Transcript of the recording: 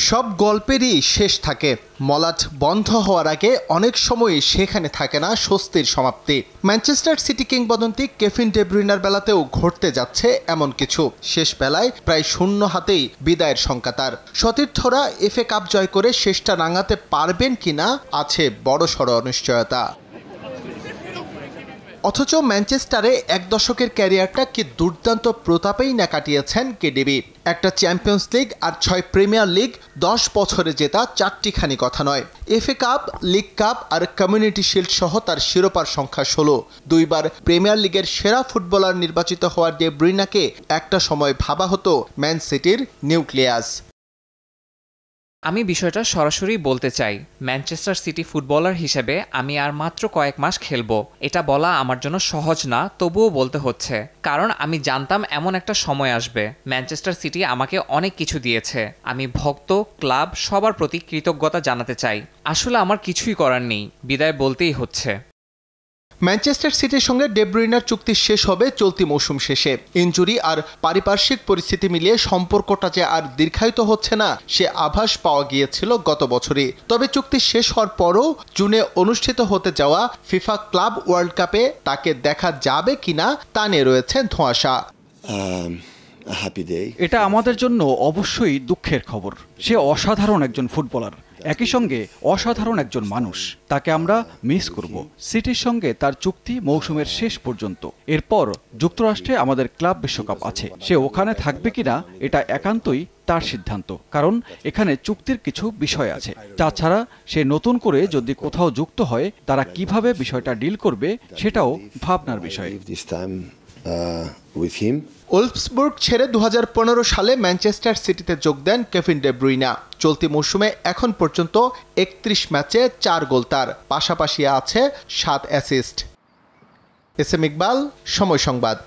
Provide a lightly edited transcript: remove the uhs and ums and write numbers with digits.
সব গল্পেরই শেষ থাকে। মলাট বন্ধ হওয়ার আগে অনেক সময়ই সেখানে থাকে না স্বস্তির সমাপ্তি। ম্যানচেস্টার সিটি কিংবদন্তি কেভিন ডে ব্রুইনার বেলাতেও ঘটতে যাচ্ছে এমন কিছু। শেষ বেলায় প্রায় শূন্য হাতেই বিদায়ের শঙ্কা তার। সতীর্থরা এফএ কাপ জয় করে শেষটা রাঙাতে পারবেন কিনা আছে বড়সড় অনিশ্চয়তা। অথচ ম্যানচেস্টারে এক দশকের ক্যারিয়ারটা কি দুর্দান্ত প্রতাপেই না কাটিয়েছেন কেডিবি। একটা চ্যাম্পিয়ন্স লিগ আর 6 প্রিমিয়ার লিগ, 10 বছরে জেতা 4টিখানি কথা নয়। এফএ কাপ, লিগ কাপ আর কমিউনিটি শিল্ড সহ তার শিরোপার সংখ্যা 16। 2বার প্রিমিয়ার লিগের সেরা ফুটবলার নির্বাচিত হওয়ার ডে ব্রুইনাকে একটা সময় ভাবা হতো ম্যান সিটির নিউক্লিয়াস। আমি বিষয়টা সরাসরি বলতে চাই, ম্যানচেস্টার সিটি ফুটবলার হিসেবে আমি আর মাত্র কয়েক মাস খেলবো। এটা বলা আমার জন্য সহজ না, তবুও বলতে হচ্ছে, কারণ আমি জানতাম এমন একটা সময় আসবে। ম্যানচেস্টার সিটি আমাকে অনেক কিছু দিয়েছে। আমি ভক্ত, ক্লাব সবার প্রতি কৃতজ্ঞতা জানাতে চাই। আসলে আমার কিছুই করার নেই, বিদায় বলতেই হচ্ছে। ম্যানচেস্টার সিটির সঙ্গে ডে ব্রুইনার চুক্তি শেষ হবে চলতি মৌসুম শেষে। ইনজুরি আর পারিপার্শ্বিক পরিস্থিতি মিলিয়ে সম্পর্কটা যে আর দীর্ঘায়িত হচ্ছে না সে আভাস পাওয়া গিয়েছিল গত বছরই। তবে চুক্তি শেষ হওয়ার পরও জুনে অনুষ্ঠিত হতে যাওয়া ফিফা ক্লাব ওয়ার্ল্ড কাপে তাকে দেখা যাবে কিনা তা নিয়ে রয়েছে ধোঁয়াশা। এটা আমাদের জন্য অবশ্যই দুঃখের খবর। সে অসাধারণ একজন ফুটবলার, একই সঙ্গে অসাধারণ একজন মানুষ। তাকে আমরা মিস করব। সিটির সঙ্গে তার চুক্তি মৌসুমের শেষ পর্যন্ত। এরপর যুক্তরাষ্ট্রে আমাদের ক্লাব বিশ্বকাপ আছে। সে ওখানে থাকবে কিনা এটা একান্তই তার সিদ্ধান্ত, কারণ এখানে চুক্তির কিছু বিষয় আছে। তাছাড়া সে নতুন করে যদি কোথাও যুক্ত হয়, তারা কিভাবে বিষয়টা ডিল করবে সেটাও ভাবনার বিষয়। ওলফসবুর্গ ছেড়ে 2015 সালে ম্যানচেস্টার সিটিতে যোগ দেন কেভিন ডে ব্রুইনা। চলতি মৌসুমে এখন পর্যন্ত 31 ম্যাচে 4 গোল তার, পাশাপাশি আছে 7 অ্যাসিস্ট। এস এম ইকবাল, সময় সংবাদ।